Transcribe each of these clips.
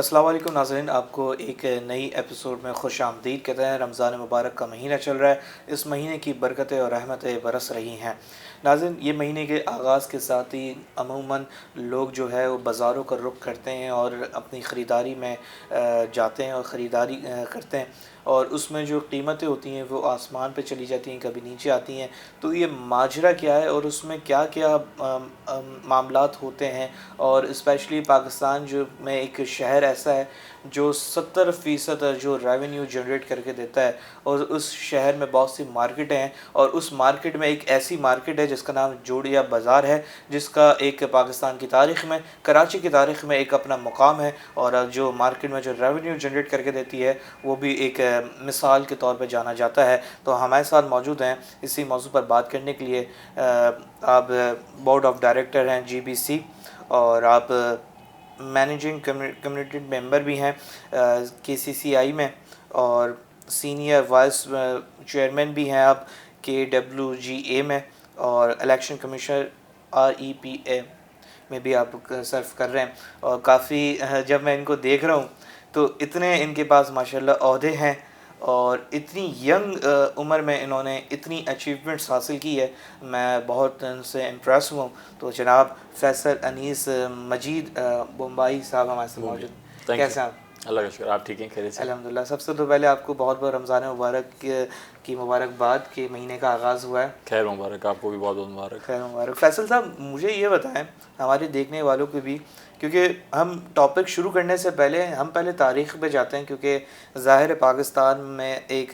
अस्सलाम वालेकुम नाज़रीन, आपको एक नई एपिसोड में खुश आमदीद कहते हैं। रमज़ान मुबारक का महीना चल रहा है। इस महीने की बरकतें और रहमतें बरस रही हैं। नाज़रीन, ये महीने के आगाज़ के साथ ही अमूमन लोग जो है वो बाज़ारों का रुख करते हैं और अपनी ख़रीदारी में जाते हैं और ख़रीदारी करते हैं, और उसमें जो कीमतें होती हैं वो आसमान पे चली जाती हैं, कभी नीचे आती हैं। तो ये माजरा क्या है और उसमें क्या क्या मामलात होते हैं। और स्पेशली पाकिस्तान जो में एक शहर ऐसा है जो 70% जो रेवेन्यू जनरेट करके देता है, और उस शहर में बहुत सी मार्केटें हैं, और उस मार्केट में एक ऐसी मार्केट है जिसका नाम जोड़िया बाज़ार है, जिसका एक पाकिस्तान की तारीख़ में, कराची की तारीख़ में एक अपना मुकाम है। और जो मार्केट में जो रेवेन्यू जनरेट करके देती है वो भी एक मिसाल के तौर पे जाना जाता है। तो हमारे साथ मौजूद हैं इसी मौजू पर बात करने के लिए। आप बोर्ड ऑफ डायरेक्टर हैं GBC, और आप मैनेजिंग कम्युनिटी मेंबर भी हैं KCCI में, और सीनियर वाइस चेयरमैन भी हैं आप KWGA में, और इलेक्शन कमीशनर REPA में भी आप सर्व कर रहे हैं। और काफ़ी जब मैं इनको देख रहा हूँ तो इतने इनके पास माशाल्लाह ओहदे हैं, और इतनी यंग उम्र में इन्होंने इतनी अचीवमेंट्स हासिल की है, मैं बहुत इनसे इम्प्रेस हुआ हूँ। तो जनाब फैसल अनीस मजीद बम्बई साहब हमारे साथ मौजूद। कैसे हैं आप? अल्लाह का शुक्र, आप ठीक हैं? खैरियत से? अल्हम्दुलिल्लाह। सबसे तो पहले आपको बहुत बहुत रमज़ान मुबारक की मुबारकबाद के महीने का आगाज़ हुआ है। खैर मुबारक, आपको भी बहुत बहुत मुबारक। खैर मुबारक। फैसल साहब, मुझे ये बताएं, हमारे देखने वालों को भी, क्योंकि हम टॉपिक शुरू करने से पहले हम पहले तारीख़ पे जाते हैं, क्योंकि ज़ाहिर है पाकिस्तान में एक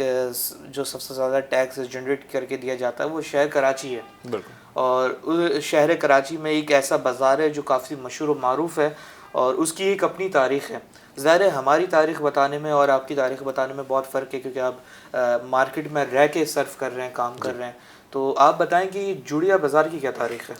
जो सबसे ज़्यादा टैक्स जनरेट करके दिया जाता है वो शहर कराची है। बिल्कुल। और उस शहर कराची में एक ऐसा बाज़ार है जो काफ़ी मशहूर व मारूफ़ है, और उसकी एक अपनी तारीख़ है। ज़ाहिर है हमारी तारीख़ बताने में और आपकी तारीख़ बताने में बहुत फ़र्क है, क्योंकि आप मार्केट में रह के सर्व कर रहे हैं, काम कर रहे हैं। तो आप बताएं कि जोड़िया बाज़ार की क्या तारीख़ है?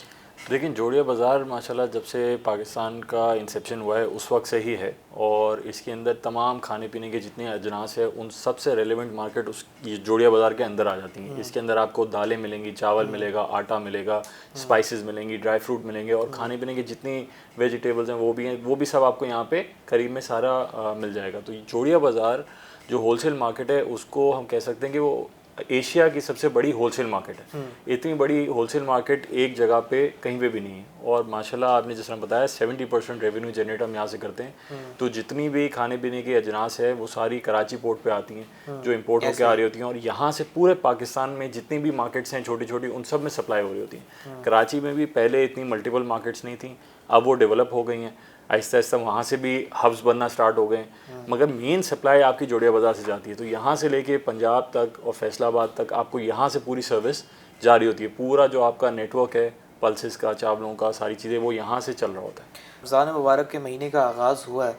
लेकिन जोड़िया बाज़ार माशाल्लाह जब से पाकिस्तान का इंसेप्शन हुआ है उस वक्त से ही है, और इसके अंदर तमाम खाने पीने के जितने अजनास है उन सबसे रेलेवेंट मार्केट उस जोड़िया बाज़ार के अंदर आ जाती हैं। इसके अंदर आपको दालें मिलेंगी, चावल मिलेगा, आटा मिलेगा, स्पाइसेस मिलेंगी, ड्राई फ्रूट मिलेंगे, और खाने पीने की जितनी वेजिटेबल्स हैं वो भी सब आपको यहाँ पे करीब में सारा मिल जाएगा। तो जोड़िया बाज़ार जो होलसेल मार्केट है उसको हम कह सकते हैं कि वो एशिया की सबसे बड़ी होलसेल मार्केट है। इतनी बड़ी होलसेल मार्केट एक जगह पे कहीं पे भी नहीं है। और माशाल्लाह आपने जिस तरह बताया 70% रेवेन्यू जनरेट हम यहाँ से करते हैं। तो जितनी भी खाने पीने की अजनास है वो सारी कराची पोर्ट पे आती हैं, जो इंपोर्ट होकर आ रही होती हैं, और यहाँ से पूरे पाकिस्तान में जितनी भी मार्केट्स हैं छोटी छोटी उन सब में सप्लाई हो रही होती हैं। कराची में भी पहले इतनी मल्टीपल मार्केट्स नहीं थी, अब वो डेवलप हो गई हैं। आहिस्ता आहिस्ता वहाँ से भी हब्स बनना स्टार्ट हो गए, मगर मेन सप्लाई आपकी जोड़िया बाज़ार से जाती है। तो यहाँ से लेके पंजाब तक और फैसलाबाद तक आपको यहाँ से पूरी सर्विस जारी होती है। पूरा जो आपका नेटवर्क है पल्सेस का, चावलों का, सारी चीज़ें वो यहाँ से चल रहा होता है। रमज़ान मुबारक के महीने का आगाज़ हुआ है।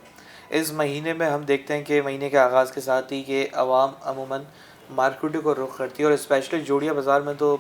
इस महीने में हम देखते हैं कि महीने के आगाज़ के साथ ही कि अवाम अमूमन मार्केटों को रुख करती है, और स्पेशली जोड़िया बाज़ार में तो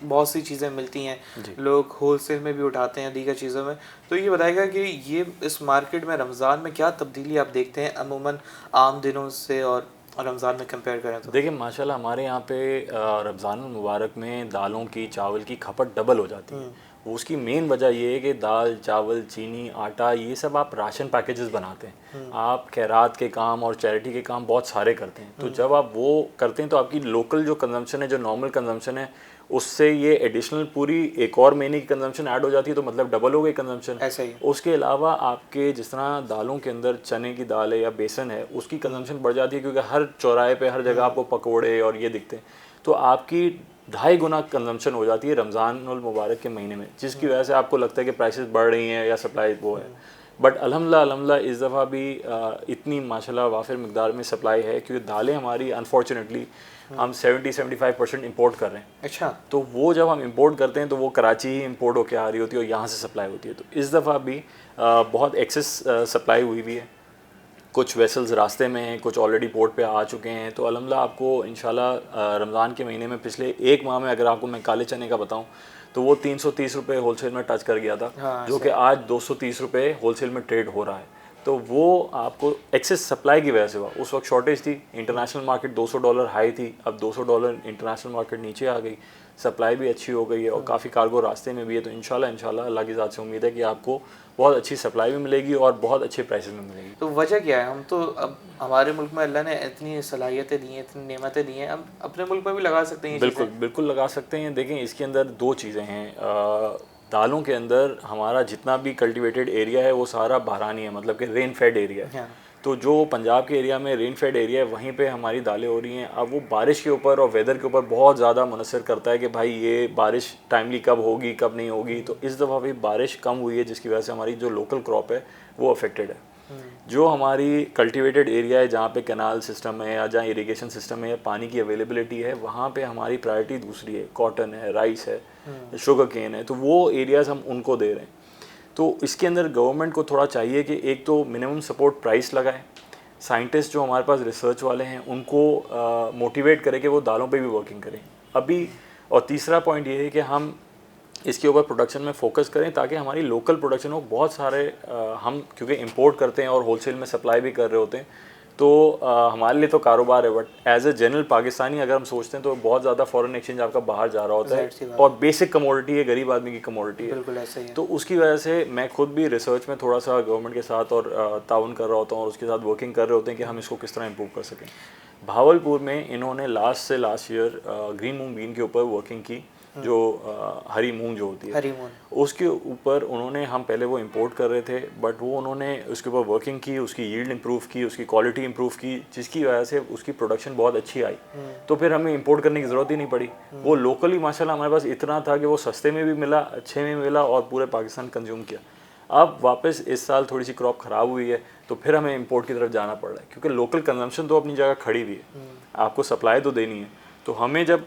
बहुत सी चीज़ें मिलती हैं, लोग होलसेल में भी उठाते हैं, दीगर चीज़ों में। तो ये बताएगा कि ये इस मार्केट में रमज़ान में क्या तब्दीली आप देखते हैं अमूमन आम दिनों से और रमज़ान में कंपेयर करें तो? देखिए माशाल्लाह हमारे यहाँ पे रमज़ान मुबारक में दालों की, चावल की खपत डबल हो जाती है। वो उसकी मेन वजह ये है कि दाल, चावल, चीनी, आटा, ये सब आप राशन पैकेजेस बनाते हैं। आप खैरात के काम और चैरिटी के काम बहुत सारे करते हैं। तो जब आप वो करते हैं तो आपकी लोकल जो कंजम्पशन है, जो नॉर्मल कंजम्पशन है, उससे ये एडिशनल पूरी एक और महीने की कंजम्पशन ऐड हो जाती है। तो मतलब डबल हो गई कंजम्पशन। ऐसा ही। उसके अलावा आपके जिस तरह दालों के अंदर चने की दाल है या बेसन है, उसकी कंजम्पशन बढ़ जाती है, क्योंकि हर चौराहे पे हर जगह आपको पकोड़े और ये दिखते हैं। तो आपकी 2.5 गुना कंजम्पशन हो जाती है रमज़ानुल मुबारक के महीने में, जिसकी वजह से आपको लगता है कि प्राइसेस बढ़ रही हैं या सप्लाई वो है। बट अल्हम्दुलिल्लाह इस दफ़ा भी इतनी माशाल्लाह वाफिर मिकदार में सप्लाई है, क्योंकि दालें हमारी अनफॉर्चुनेटली हम 70-75% इंपोर्ट कर रहे हैं। अच्छा। तो वो जब हम इंपोर्ट करते हैं तो वो कराची ही इंपोर्ट होकर आ रही होती है और यहाँ से सप्लाई होती है। तो इस दफ़ा भी बहुत एक्सेस सप्लाई हुई भी है। कुछ वेसल्स रास्ते में हैं, कुछ ऑलरेडी पोर्ट पे आ चुके हैं। तो अल्हम्दुलिल्लाह आपको इंशाल्लाह रमज़ान के महीने में पिछले एक माह में अगर आपको मैं काले चने का बताऊं तो वो 330 रुपये होलसेल में टच कर गया था। हाँ, जो कि आज 230 रुपये होलसेल में ट्रेड हो रहा है। तो वो आपको एक्सेस सप्लाई की वजह से हुआ। उस वक्त शॉर्टेज थी, इंटरनेशनल मार्केट $200 हाई थी, अब $200 इंटरनेशनल मार्केट नीचे आ गई, सप्लाई भी अच्छी हो गई है और काफ़ी कार्गो रास्ते में भी है। तो इंशाल्लाह अल्लाह की ज़ात से उम्मीद है कि आपको बहुत अच्छी सप्लाई भी मिलेगी और बहुत अच्छे प्राइसेस में मिलेगी। तो वजह क्या है? हम तो अब हमारे मुल्क में अल्लाह ने इतनी सलाहियतें दी हैं, इतनी नेमतें दी हैं, हम अपने मुल्क में भी लगा सकते हैं ये बिल्कुल चीज़ें। बिल्कुल लगा सकते हैं। देखें, इसके अंदर दो चीज़ें हैं। दालों के अंदर हमारा जितना भी कल्टीवेटेड एरिया है वो सारा बहरानी है, मतलब कि रेन फेड एरिया है। हाँ। तो जो पंजाब के एरिया में रेन फेड एरिया है वहीं पे हमारी दालें हो रही हैं। अब वो बारिश के ऊपर और वेदर के ऊपर बहुत ज़्यादा मुनसर करता है कि भाई ये बारिश टाइमली कब होगी कब नहीं होगी। तो इस दफ़ा भी बारिश कम हुई है जिसकी वजह से हमारी जो लोकल क्रॉप है वो अफेक्टेड है। जो हमारी कल्टीवेटेड एरिया है जहाँ पे कैनाल सिस्टम है या जहाँ इरिगेशन सिस्टम है या पानी की अवेलेबिलिटी है, वहाँ पे हमारी प्रायोरिटी दूसरी है। कॉटन है, राइस है, शुगर केन है, तो वो एरियाज़ हम उनको दे रहे हैं। तो इसके अंदर गवर्नमेंट को थोड़ा चाहिए कि एक तो मिनिमम सपोर्ट प्राइस लगाए, साइंटिस्ट जो हमारे पास रिसर्च वाले हैं उनको मोटिवेट करें कि वो दालों पे भी वर्किंग करें अभी। और तीसरा पॉइंट ये है कि हम इसके ऊपर प्रोडक्शन में फोकस करें ताकि हमारी लोकल प्रोडक्शन हो। बहुत सारे हम क्योंकि इंपोर्ट करते हैं और होलसेल में सप्लाई भी कर रहे होते हैं, तो हमारे लिए तो कारोबार है, but as a general Pakistani अगर हम सोचते हैं तो बहुत ज़्यादा फॉरेन एक्सचेंज आपका बाहर जा रहा होता है और बेसिक कमोडिटी है, गरीब आदमी की कमोडिटी है। बिल्कुल ऐसे ही है। तो उसकी वजह से मैं खुद भी रिसर्च में थोड़ा सा गवर्नमेंट के साथ और ताउन कर रहा होता हूँ और उसके साथ वर्किंग कर रहे होते हैं कि हम इसको किस तरह इम्प्रूव कर सकें। भावलपुर में इन्होंने last year green moong bean के ऊपर वर्किंग की, जो हरी मूंग जो होती है हरी मूंग, उसके ऊपर उन्होंने, हम पहले वो इंपोर्ट कर रहे थे बट वो उन्होंने उसके ऊपर वर्किंग की, उसकी यील्ड इंप्रूव की, उसकी क्वालिटी इंप्रूव की, जिसकी वजह से उसकी प्रोडक्शन बहुत अच्छी आई। तो फिर हमें इंपोर्ट करने की ज़रूरत ही नहीं पड़ी। वो लोकली माशाल्लाह हमारे पास इतना था कि वो सस्ते में भी मिला, अच्छे में मिला और पूरे पाकिस्तान कंज्यूम किया। अब वापस इस साल थोड़ी सी क्रॉप ख़राब हुई है तो फिर हमें इंपोर्ट की तरफ जाना पड़ रहा है क्योंकि लोकल कंजम्पशन तो अपनी जगह खड़ी हुई है, आपको सप्लाई तो देनी है। तो हमें जब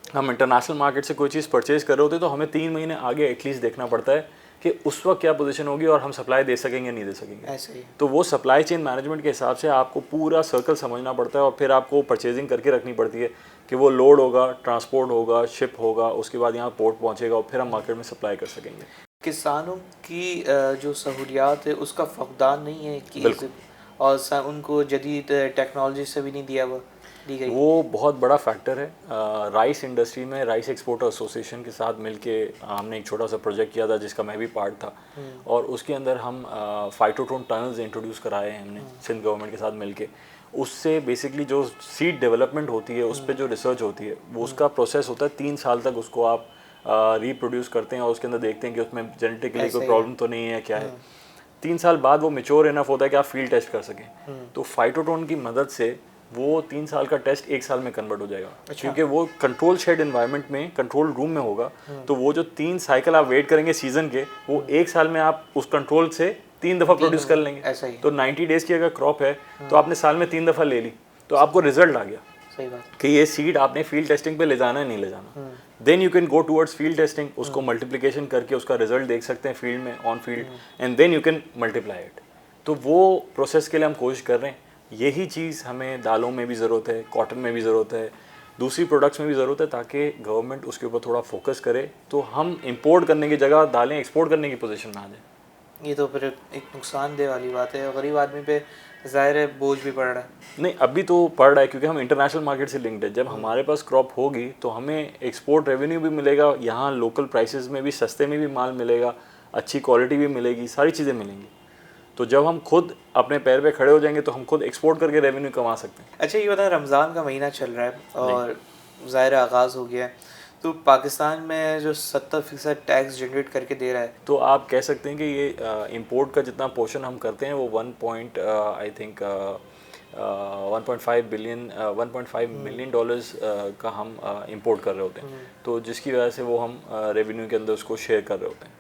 हम इंटरनेशनल मार्केट से कोई चीज़ परचेज़ कर रहे होते हैं तो हमें 3 महीने आगे एटलीस्ट देखना पड़ता है कि उस वक्त क्या पोजीशन होगी और हम सप्लाई दे सकेंगे नहीं दे सकेंगे। ऐसे ही। तो वो सप्लाई चेन मैनेजमेंट के हिसाब से आपको पूरा सर्कल समझना पड़ता है और फिर आपको परचेजिंग करके रखनी पड़ती है कि वो लोड होगा, ट्रांसपोर्ट होगा, शिप होगा, उसके बाद यहाँ पोर्ट पहुँचेगा और फिर हम मार्केट में सप्लाई कर सकेंगे। किसानों की जो सहूलियात है उसका फकदान नहीं है कि और उनको जदीद टेक्नोलॉजी से भी नहीं दी गई। वो बहुत बड़ा फैक्टर है। राइस इंडस्ट्री में राइस एक्सपोर्टर एसोसिएशन के साथ मिलके हमने एक छोटा सा प्रोजेक्ट किया था जिसका मैं भी पार्ट था और उसके अंदर हम फाइटोट्रोन टनल्स इंट्रोड्यूस कराए हैं हमने सिंध गवर्नमेंट के साथ मिलके। उससे बेसिकली जो सीड डेवलपमेंट होती है उस पर जो रिसर्च होती है वो उसका प्रोसेस होता है 3 साल तक उसको आप रिप्रोड्यूस करते हैं और उसके अंदर देखते हैं कि उसमें जेनेटिकली कोई प्रॉब्लम तो नहीं है, क्या है। 3 साल बाद वो मेच्योर इनफ होता है कि आप फील्ड टेस्ट कर सकें। तो फाइटोट्रोन की मदद से वो 3 साल का टेस्ट 1 साल में कन्वर्ट हो जाएगा। अच्छा। क्योंकि वो कंट्रोल शेड एनवायरनमेंट में, कंट्रोल रूम में होगा। तो वो जो 3 साइकिल आप वेट करेंगे सीजन के, वो 1 साल में आप उस कंट्रोल से 3 दफ़ा प्रोड्यूस कर लेंगे। ऐसा ही। तो 90 डेज की अगर क्रॉप है तो आपने साल में 3 दफ़ा ले ली तो आपको रिजल्ट आ गया। सही बात कि ये सीड आपने फील्ड टेस्टिंग पे ले जाना है नहीं ले जाना। Then you can go towards field testing, उसको मल्टीप्लिकेशन करके उसका रिजल्ट देख सकते हैं फील्ड में, on field, and then you can multiply it. तो वो प्रोसेस के लिए हम कोशिश कर रहे हैं। यही चीज़ हमें दालों में भी ज़रूरत है, कॉटन में भी ज़रूरत है, दूसरी प्रोडक्ट्स में भी ज़रूरत है ताकि गवर्नमेंट उसके ऊपर थोड़ा फोकस करे तो हम इंपोर्ट करने की जगह दालें एक्सपोर्ट करने की पोजीशन में आ जाए। ये तो फिर एक नुकसानदेह वाली बात है, गरीब आदमी पे ज़ाहिर है बोझ भी पड़ रहा है। नहीं, अभी तो पड़ रहा है क्योंकि हम इंटरनेशनल मार्केट से लिंक्ड है। जब हमारे पास क्रॉप होगी तो हमें एक्सपोर्ट रेवेन्यू भी मिलेगा, यहाँ लोकल प्राइसेस में भी सस्ते में भी माल मिलेगा, अच्छी क्वालिटी भी मिलेगी, सारी चीज़ें मिलेंगी। तो जब हम खुद अपने पैर पे खड़े हो जाएंगे तो हम खुद एक्सपोर्ट करके रेवेन्यू कमा सकते हैं। अच्छा, ये बताएं, रमज़ान का महीना चल रहा है और ज़ाहिर आगाज़ हो गया है, तो पाकिस्तान में जो 70% टैक्स जनरेट करके दे रहा है, तो आप कह सकते हैं कि ये इंपोर्ट का जितना पोर्शन हम करते हैं वो 1.5 मिलियन डॉलर्स का हम इंपोर्ट कर रहे होते हैं। तो जिसकी वजह से वो हम रेवेन्यू के अंदर उसको शेयर कर रहे होते हैं।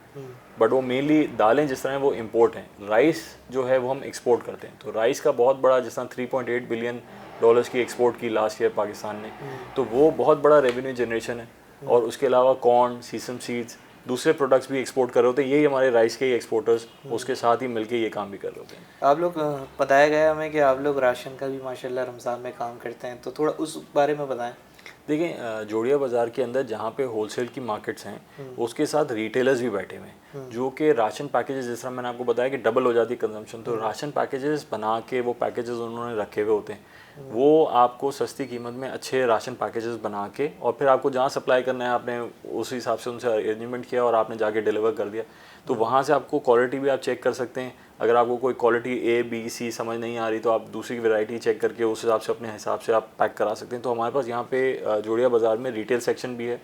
बट वो मेनली दालें जिस तरह वो इंपोर्ट हैं, राइस जो है वो हम एक्सपोर्ट करते हैं। तो राइस का बहुत बड़ा, जिस तरह 3.8 बिलियन डॉलर्स की एक्सपोर्ट की लास्ट ईयर पाकिस्तान ने, तो वो बहुत बड़ा रेवेन्यू जनरेशन है। और उसके अलावा कॉर्न, सीसम सीड्स, दूसरे प्रोडक्ट्स भी एक्सपोर्ट कर रहे होते हैं। यही हमारे राइस के ही एक्सपोर्टर्स उसके साथ ही मिलके ये काम भी कर रहे होते हैं। आप लोग, बताया गया हमें कि आप लोग राशन का भी माशाल्लाह रमज़ान में काम करते हैं, तो थोड़ा उस बारे में बताएं। देखिए जोड़िया बाज़ार के अंदर जहाँ पे होलसेल की मार्केट्स हैं उसके साथ रिटेलर्स भी बैठे हुए हैं जो कि राशन पैकेजेस, जिस तरह मैंने आपको बताया कि डबल हो जाती है कंजम्पशन, तो राशन पैकेजेस बना के वो पैकेजेस उन्होंने रखे हुए होते हैं। वो आपको सस्ती कीमत में अच्छे राशन पैकेजेस बना के और फिर आपको जहाँ सप्लाई करना है आपने उस हिसाब से उनसे अरेंजमेंट किया और आपने जाके डिलीवर कर दिया। तो वहाँ से आपको क्वालिटी भी आप चेक कर सकते हैं। अगर आपको कोई क्वालिटी ए बी सी समझ नहीं आ रही तो आप दूसरी वैरायटी चेक करके उस हिसाब से अपने हिसाब से आप पैक करा सकते हैं। तो हमारे पास यहाँ पे जोड़िया बाज़ार में रिटेल सेक्शन भी है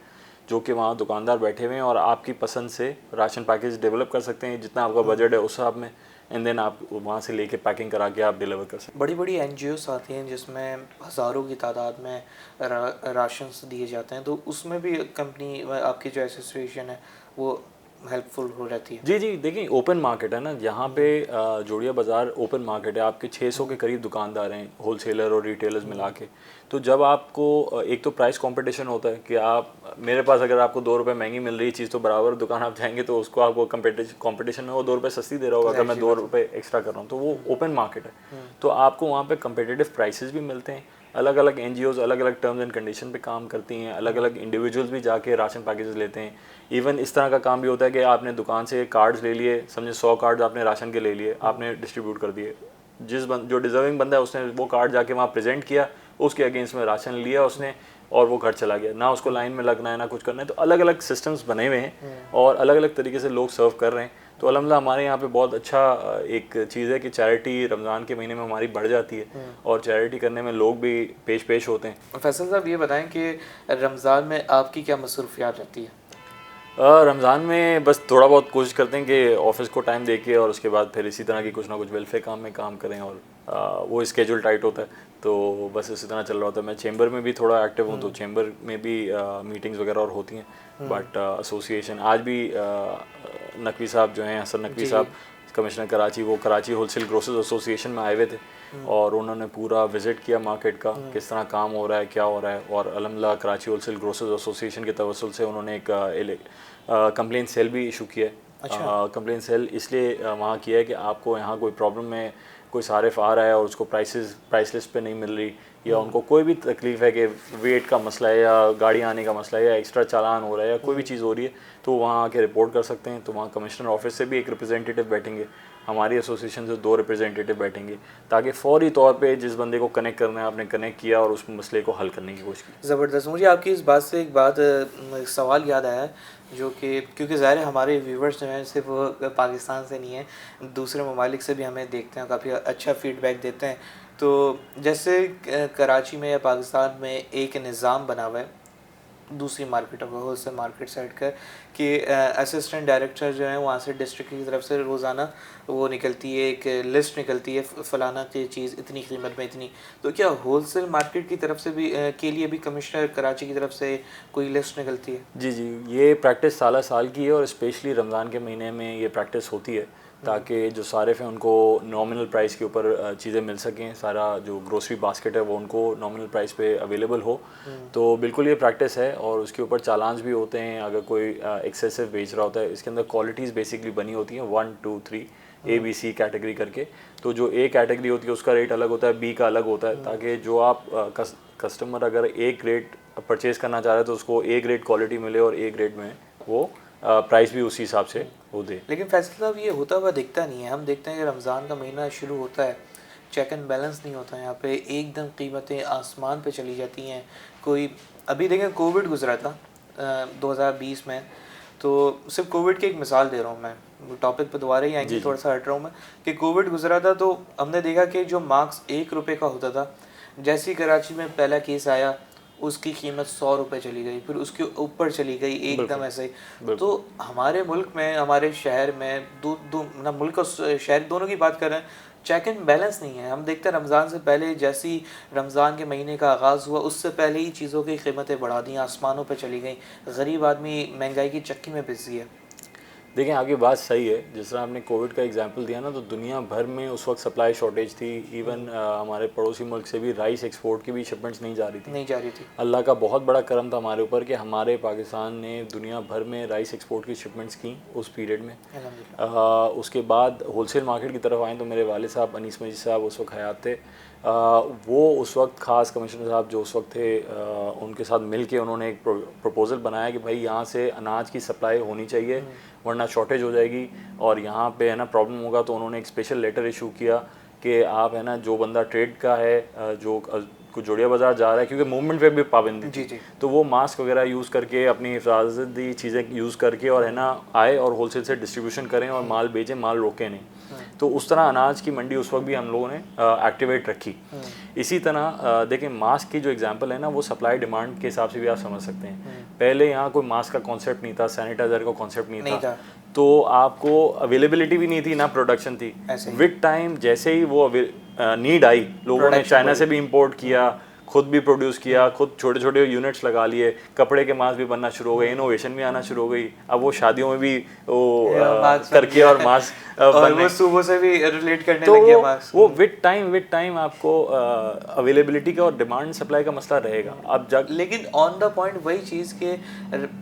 जो कि वहाँ दुकानदार बैठे हुए हैं और आपकी पसंद से राशन पैकेज डेवलप कर सकते हैं जितना आपका बजट है उस हिसाब में, एंड देन आप वहाँ से लेके पैकिंग करा के आप डिलीवर कर सकते हैं। बड़ी बड़ी एनजीओस आती हैं जिसमें हज़ारों की तादाद में राशंस दिए जाते हैं, तो उसमें भी कंपनी आपकी जो एसोसिएशन है वो हेल्पफुल हो रहती है। जी जी, देखिए ओपन मार्केट है ना यहाँ पे, जोड़िया बाज़ार ओपन मार्केट है, आपके 600 के करीब दुकानदार हैं होलसेलर और रिटेलर्स मिला के। तो जब आपको एक तो प्राइस कंपटीशन होता है कि आप मेरे पास अगर आपको 2 रुपये महंगी मिल रही है चीज़ तो बराबर दुकान आप जाएंगे तो उसको आपको कंपटीशन में वो 2 रुपये सस्ती दे रहा होगा अगर मैं 2 रुपये एक्स्ट्रा कर रहा हूँ। तो वो ओपन मार्केट है, तो आपको वहाँ पे कंपेटिटिव प्राइसेस भी मिलते हैं। अलग अलग एनजीओज अलग अलग टर्म्स एंड कंडीशन पे काम करती हैं, अलग अलग इंडिविजुअल्स भी जाके राशन पैकेजेस लेते हैं। इवन इस तरह का काम भी होता है कि आपने दुकान से कार्ड्स ले लिए, समझे 100 कार्ड्स आपने राशन के ले लिए, आपने डिस्ट्रीब्यूट कर दिए, जो डिजर्विंग बंदा है उसने वो कार्ड जाके वहाँ प्रेजेंट किया, उसके अगेंस्ट में राशन लिया उसने और वो घर चला गया, ना उसको लाइन में लगना है ना कुछ करना है। तो अलग अलग सिस्टम्स बने हुए हैं और अलग अलग तरीके से लोग सर्व कर रहे हैं। तो अल्हम्दुलिल्लाह हमारे यहाँ पे बहुत अच्छा एक चीज़ है कि चैरिटी रमज़ान के महीने में हमारी बढ़ जाती है और चैरिटी करने में लोग भी पेश होते हैं। फैसल साहब ये बताएं कि रमज़ान में आपकी क्या मसरूफियात रहती है? रमज़ान में बस थोड़ा बहुत कोशिश करते हैं कि ऑफिस को टाइम दे के और उसके बाद फिर इसी तरह की कुछ ना कुछ वेलफेयर काम में काम करें और वो स्केड्यूल टाइट होता है तो बस इसी तरह चल रहा होता है। मैं चेंबर में भी थोड़ा एक्टिव हूँ तो चेंबर में भी मीटिंग्स वगैरह और होती हैं, बट एसोसिएशन आज भी नकवी साहब जो हैं, हसन नकवी साहब कमिश्नर कराची, वो कराची होलसेल ग्रोसर्स एसोसिएशन में आए हुए थे और उन्होंने पूरा विज़िट किया मार्केट का, किस तरह काम हो रहा है क्या हो रहा है। और अल्हम्दुलिल्लाह कराची होलसेल ग्रोसर्स एसोसिएशन के तवस्सुल से उन्होंने एक कंप्लेंट सेल भी इशू किया है। कंप्लेंट सेल इसलिए वहाँ किया है कि आपको यहाँ कोई प्रॉब्लम है, कोई सारिफ आ रहा है और उसको प्राइस लिस्ट पे नहीं मिल रही, या उनको कोई भी तकलीफ है कि वेट का मसला है या गाड़ी आने का मसला है या एक्स्ट्रा चालान हो रहा है या कोई भी चीज़ हो रही है तो वहाँ आके रिपोर्ट कर सकते हैं। तो वहाँ कमिश्नर ऑफिस से भी एक रिप्रेजेंटेटिव बैठेंगे, हमारी एसोसिएशन से 2 रिप्रेजेंटेटिव बैठेंगे, ताकि फौरी तौर पे जिस बंदे को कनेक्ट करना है आपने कनेक्ट किया और उस मसले को हल करने की कोशिश की। ज़बरदस्त। मुझे आपकी इस बात से एक सवाल याद आया जो कि क्योंकि ज़ाहिर है हमारे व्यूवर्स जो हैं सिर्फ वो पाकिस्तान से नहीं हैं, दूसरे ममालिक से भी हमें देखते हैं, काफ़ी अच्छा फ़ीडबैक देते हैं। तो जैसे कराची में या पाकिस्तान में एक निज़ाम बना हुआ है दूसरी मार्केटों का, होलसेल मार्केट से हटकर, कि असिस्टेंट डायरेक्टर जो है वहाँ से डिस्ट्रिक्ट की तरफ से रोज़ाना वो निकलती है, एक लिस्ट निकलती है, फ़लाना की चीज़ इतनी कीमत में इतनी। तो क्या होलसेल मार्केट की तरफ से भी के लिए भी कमिश्नर कराची की तरफ से कोई लिस्ट निकलती है? जी जी, ये प्रैक्टिस साल की है और स्पेशली रमज़ान के महीने में ये प्रैक्टिस होती है ताकि जो सारिफ हैं उनको नॉमिनल प्राइस के ऊपर चीज़ें मिल सकें, सारा जो ग्रोसरी बास्केट है वो उनको नॉमिनल प्राइस पे अवेलेबल हो। तो बिल्कुल ये प्रैक्टिस है और उसके ऊपर चालान्स भी होते हैं अगर कोई एक्सेसिव बेच रहा होता है। इसके अंदर क्वालिटीज़ बेसिकली बनी होती हैं 1 2 3 ABC कैटेगरी करके। तो जो A कैटेगरी होती है उसका रेट अलग होता है, B का अलग होता है, ताकि जो आप कस्टमर अगर A ग्रेड परचेज़ करना चाह रहे हैं तो उसको A ग्रेड क्वालिटी मिले और A ग्रेड में वो प्राइस भी उसी हिसाब से वो दे। लेकिन फैसल साहब ये होता हुआ दिखता नहीं है। हम देखते हैं कि रमज़ान का महीना शुरू होता है, चेक एंड बैलेंस नहीं होता है, यहाँ पे एकदम कीमतें आसमान पे चली जाती हैं। कोई अभी देखें कोविड गुजरा था 2020 में, तो सिर्फ कोविड की एक मिसाल दे रहा हूँ मैं, टॉपिक पे दोबारा ही आएंगे, थोड़ा सा हट रहा हूँ मैं, कि कोविड गुजरा था तो हमने देखा कि जो मास्क 1 रुपये का होता था, जैसे ही कराची में पहला केस आया उसकी कीमत 100 रुपये चली गई, फिर उसके ऊपर चली गई एकदम ऐसे ही। तो हमारे मुल्क में, हमारे शहर में, ना मुल्क और शहर दोनों की बात कर रहे हैं, चेक एंड बैलेंस नहीं है। हम देखते हैं रमज़ान से पहले, जैसी रमज़ान के महीने का आगाज़ हुआ उससे पहले ही चीज़ों की कीमतें बढ़ा दी, आसमानों पर चली गई, गरीब आदमी महंगाई की चक्की में पिस गया। देखें आपकी बात सही है, जिस तरह आपने कोविड का एग्जांपल दिया ना, तो दुनिया भर में उस वक्त सप्लाई शॉर्टेज थी। इवन हमारे पड़ोसी मुल्क से भी राइस एक्सपोर्ट की भी शिपमेंट्स नहीं जा रही थी। अल्लाह का बहुत बड़ा करम था हमारे ऊपर कि हमारे पाकिस्तान ने दुनिया भर में राइस एक्सपोर्ट की शिपमेंट्स की उस पीरियड में। उसके बाद होलसेल मार्केट की तरफ आए तो मेरे वाले साहब अनीस मजीद साहब उस वक्त हयात थे, वो उस वक्त ख़ास कमिश्नर साहब जो उस वक्त थे, उनके साथ मिल के उन्होंने एक प्रपोज़ल बनाया कि भाई यहाँ से अनाज की सप्लाई होनी चाहिए वरना शॉर्टेज हो जाएगी और यहाँ पे है ना प्रॉब्लम होगा। तो उन्होंने एक स्पेशल लेटर इशू किया कि आप है ना जो बंदा ट्रेड का है, जो कुछ जोड़िया बाज़ार जा रहा है, क्योंकि मूवमेंट पे भी पाबंदी थी, तो वो मास्क वगैरह यूज़ करके अपनी हिफाजती चीज़ें यूज़ करके और है ना आए और होलसेल से डिस्ट्रीब्यूशन करें और माल बेचें, माल रोकें नहीं। तो उस तरह अनाज की मंडी उस वक्त भी हम लोगों ने एक्टिवेट रखी। इसी तरह देखें मास्क की जो एग्जांपल है ना, वो सप्लाई डिमांड के हिसाब से भी आप समझ सकते हैं। पहले यहाँ कोई मास्क का कॉन्सेप्ट नहीं था, सैनिटाइजर का कॉन्सेप्ट नहीं था, तो आपको अवेलेबिलिटी भी नहीं थी ना प्रोडक्शन थी। विद टाइम जैसे ही वो नीड आई, लोगों ने चाइना से भी इंपोर्ट किया, खुद भी प्रोड्यूस किया, खुद छोटे छोटे यूनिट्स लगा लिए, कपड़े के मास्क भी बनना शुरू हो गए, इनोवेशन भी आना शुरू हो गई। अब वो शादियों में भी वो करके और मास्क और वो सुबह से भी रिलेट करने लगे मास्क। वो विद टाइम आपको अवेलेबिलिटी का और डिमांड सप्लाई का मसला रहेगा। अब जब लेकिन ऑन द पॉइंट वही चीज़ के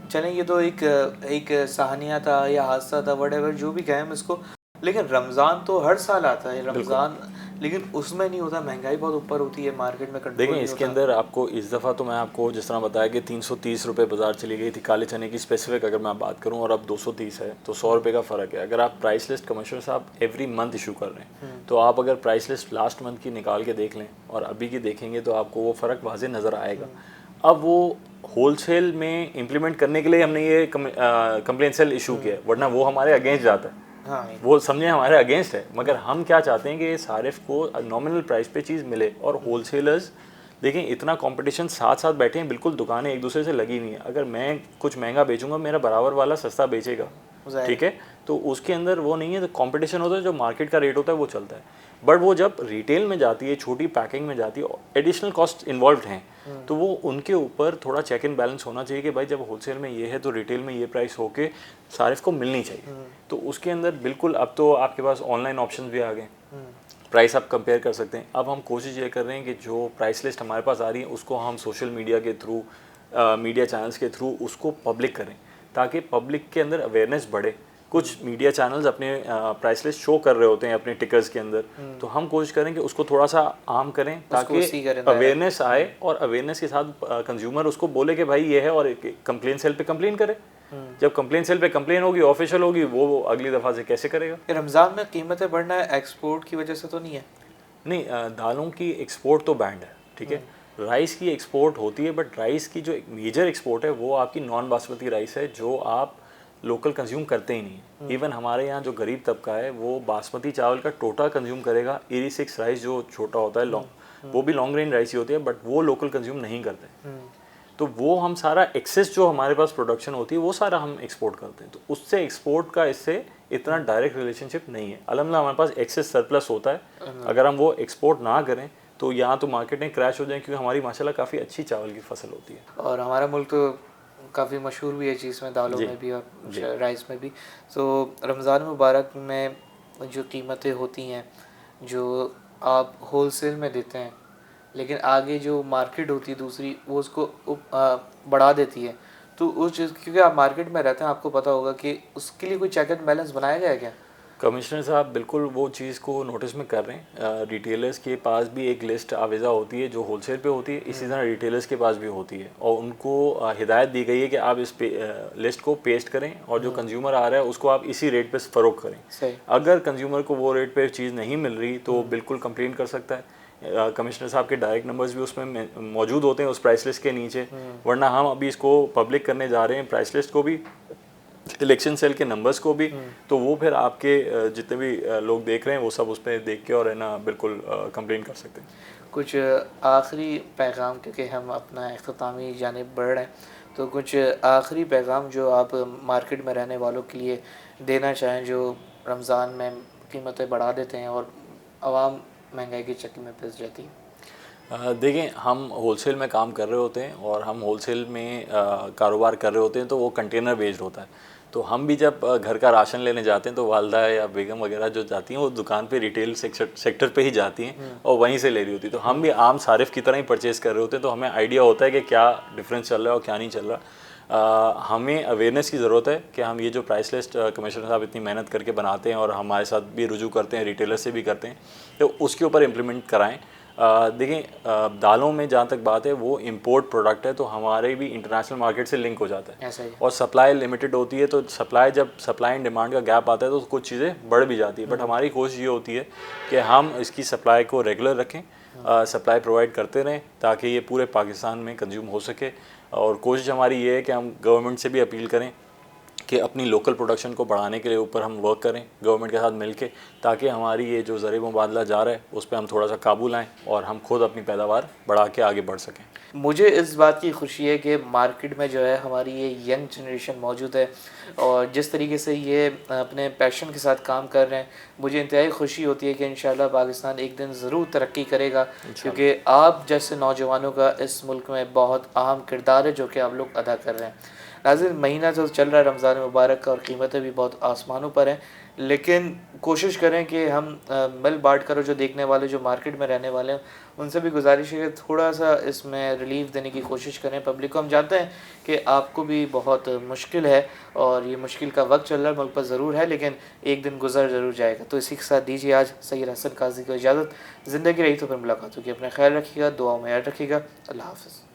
चलें, ये तो एक साहनिया था या हादसा था, व्हाटएवर जो भी कहें हम इसको, लेकिन रमज़ान तो हर साल आता है रमज़ान, लेकिन उसमें नहीं होता, महंगाई बहुत ऊपर होती है, मार्केट में कंट्रोल देखें इसके अंदर आपको इस दफ़ा तो मैं आपको जिस तरह बताया कि 330 रुपये बाज़ार चली गई थी काले चने की स्पेसिफिक, अगर मैं बात करूं, और अब 230 है, तो 100 रुपये का फ़र्क है। अगर आप प्राइस लिस्ट कमिश्नर साहब एवरी मंथ इशू कर रहे हैं, तो आप अगर प्राइस लिस्ट लास्ट मंथ की निकाल के देख लें और अभी की देखेंगे तो आपको वो फ़र्क वाज़े नज़र आएगा। अब वो होलसेल में इम्प्लीमेंट करने के लिए हमने ये कंप्लेंट सेल इशू किया, वरना वो हमारे अगेंस्ट जाता है। हाँ, वो समझे हमारे अगेंस्ट है, मगर हम क्या चाहते हैं कि सारिफ को नॉमिनल प्राइस पे चीज़ मिले और होलसेलर्स देखें इतना कंपटीशन साथ साथ बैठे हैं, बिल्कुल दुकानें एक दूसरे से लगी हुई हैं। अगर मैं कुछ महंगा बेचूंगा मेरा बराबर वाला सस्ता बेचेगा, ठीक है, तो उसके अंदर वो नहीं है, तो कंपटीशन होता है, जो मार्केट का रेट होता है वो चलता है। बट वो जब रिटेल में जाती है, छोटी पैकिंग में जाती है, एडिशनल कॉस्ट इन्वॉल्व हैं, तो वो उनके ऊपर थोड़ा चेक एंड बैलेंस होना चाहिए कि भाई जब होलसेल में ये है तो रिटेल में ये प्राइस होके सारिफ को मिलनी चाहिए। तो उसके अंदर बिल्कुल अब तो आपके पास ऑनलाइन ऑप्शन भी आ गए, प्राइस आप कंपेयर कर सकते हैं। अब हम कोशिश ये कर रहे हैं कि जो प्राइस लिस्ट हमारे पास आ रही है उसको हम सोशल मीडिया के थ्रू, मीडिया चैनल्स के थ्रू उसको पब्लिक करें, ताकि पब्लिक के अंदर अवेयरनेस बढ़े। कुछ मीडिया चैनल्स अपने प्राइस लिस्ट शो कर रहे होते हैं अपने टिकर्स के अंदर, तो हम कोशिश करें कि उसको थोड़ा सा आम करें ताकि अवेयरनेस आए और अवेयरनेस के साथ कंज्यूमर उसको बोले कि भाई ये है, और कंप्लेन सेल पे कंप्लेन करे। जब कंप्लेन सेल पे कंप्लेन होगी, ऑफिशियल होगी, वो अगली दफ़ा से कैसे करेगा। रमज़ान में कीमतें बढ़ना है एक्सपोर्ट की वजह से तो नहीं है? नहीं, दालों की एक्सपोर्ट तो बैंड है, ठीक है, राइस की एक्सपोर्ट होती है, बट राइस की जो मेजर एक्सपोर्ट है वो आपकी नॉन बासमती राइस है, जो आप लोकल कंज्यूम करते ही नहीं। इवन हमारे यहाँ जो गरीब तबका है वो बासमती चावल का टोटा कंज्यूम करेगा। ईरी 6 राइस जो छोटा होता है लॉन्ग, वो भी लॉन्ग रेंज राइस ही होती है, बट वो लोकल कंज्यूम नहीं करते। तो वो हम सारा एक्सेस जो हमारे पास प्रोडक्शन होती है वो सारा हम एक्सपोर्ट करते हैं, तो उससे एक्सपोर्ट का इससे इतना डायरेक्ट रिलेशनशिप नहीं है। अलहमदिल्ला हमारे पास एक्सेस सरप्लस होता है, अगर हम वो एक्सपोर्ट ना करें तो यहाँ तो मार्केटें क्रैश हो जाएं, क्योंकि हमारी माशाल्लाह काफ़ी अच्छी चावल की फसल होती है और हमारा मुल्क तो काफ़ी मशहूर भी है चीज़ में, दालों में भी और राइस में भी। तो रमज़ान मुबारक में जो कीमतें होती हैं जो आप होलसेल में देते हैं, लेकिन आगे जो मार्केट होती है दूसरी वो उसको बढ़ा देती है, तो उस चीज़, क्योंकि आप मार्केट में रहते हैं आपको पता होगा कि उसके लिए कोई चेक एंड बैलेंस बनाया गया है क्या? कमिश्नर साहब बिल्कुल वो चीज़ को नोटिस में कर रहे हैं। रिटेलर्स के पास भी एक लिस्ट आवेज़ा होती है जो होलसेल पे होती है, इसी तरह रिटेलर्स के पास भी होती है, और उनको हिदायत दी गई है कि आप इस लिस्ट को पेस्ट करें और जो कंज्यूमर आ रहा है उसको आप इसी रेट पे फ़रोख्त करें। अगर कंज्यूमर को वो रेट पे चीज़ नहीं मिल रही तो बिल्कुल कंप्लेंट कर सकता है। कमिश्नर साहब के डायरेक्ट नंबर्स भी उसमें मौजूद होते हैं उस प्राइस लिस्ट के नीचे, वरना हम अभी इसको पब्लिक करने जा रहे हैं, प्राइस लिस्ट को भी, इलेक्शन सेल के नंबर्स को भी, तो वो फिर आपके जितने भी लोग देख रहे हैं वो सब उस पर देख के और है ना बिल्कुल कंप्लेन कर सकते हैं। कुछ आखिरी पैगाम, क्योंकि हम अपना इख्तितामी जानिब बढ़ रहे हैं, तो कुछ आखिरी पैगाम जो आप मार्केट में रहने वालों के लिए देना चाहें जो रमज़ान में कीमतें बढ़ा देते हैं और आवाम महंगाई की चक्की में फंस जाती है। देखें, हम होलसेल में काम कर रहे होते हैं और हम होलसेल में कारोबार कर रहे होते हैं, तो वो कंटेनर बेस्ड होता है। तो हम भी जब घर का राशन लेने जाते हैं तो वालदा या बेगम वगैरह जो जाती हैं वो दुकान पे रिटेल सेक्टर पे ही जाती हैं और वहीं से ले रही होती है। तो हम भी आम सारिफ की तरह ही परचेज़ कर रहे होते हैं, तो हमें आइडिया होता है कि क्या डिफरेंस चल रहा है और क्या नहीं चल रहा। हमें अवेयरनेस की ज़रूरत है कि हम ये जो प्राइस लिस्ट कमिश्नर साहब इतनी मेहनत करके बनाते हैं और हमारे साथ भी रुजू करते हैं, रिटेलर से भी करते हैं, तो उसके ऊपर इम्प्लीमेंट कराएँ। देखिए दालों में जहाँ तक बात है वो इंपोर्ट प्रोडक्ट है, तो हमारे भी इंटरनेशनल मार्केट से लिंक हो जाता है। ऐसा ही और सप्लाई लिमिटेड होती है, तो जब सप्लाई एंड डिमांड का गैप आता है तो कुछ चीज़ें बढ़ भी जाती है। बट हमारी कोशिश ये होती है कि हम इसकी सप्लाई को रेगुलर रखें, सप्लाई प्रोवाइड करते रहें ताकि ये पूरे पाकिस्तान में कंज्यूम हो सके। और कोशिश हमारी ये है कि हम गवर्नमेंट से भी अपील करें कि अपनी लोकल प्रोडक्शन को बढ़ाने के लिए ऊपर हम वर्क करें गवर्नमेंट के साथ मिलके, ताकि हमारी ये जो ज़रिए मुबादला जा रहा है उस पर हम थोड़ा सा काबू लाएं और हम खुद अपनी पैदावार बढ़ा के आगे बढ़ सकें। मुझे इस बात की खुशी है कि मार्केट में जो है हमारी ये यंग जनरेशन मौजूद है और जिस तरीके से ये अपने पैशन के साथ काम कर रहे हैं, मुझे इंतहाई खुशी होती है कि इंशाल्लाह पाकिस्तान एक दिन ज़रूर तरक्की करेगा, क्योंकि आप जैसे नौजवानों का इस मुल्क में बहुत अहम किरदार है जो कि आप लोग अदा कर रहे हैं। नाज़रीन, महीना जो चल रहा है रमज़ान मुबारक का और कीमतें भी बहुत आसमानों पर हैं, लेकिन कोशिश करें कि हम मिल बांट कर, जो देखने वाले जो मार्केट में रहने वाले हैं उनसे भी गुजारिश है कि थोड़ा सा इसमें रिलीफ देने की कोशिश करें पब्लिक को। हम जानते हैं कि आपको भी बहुत मुश्किल है और ये मुश्किल का वक्त चल रहा है मुल्क पर ज़रूर है, लेकिन एक दिन गुजर ज़रूर जाएगा। तो इसी के साथ दीजिए आज सैयद हसन काजी को इजाज़त। ज़िंदगी रही तो फिर मुलाकात होगी। अपना ख्याल रखिएगा, दुआओं में याद रखिएगा। अल्लाह हाफ़िज़।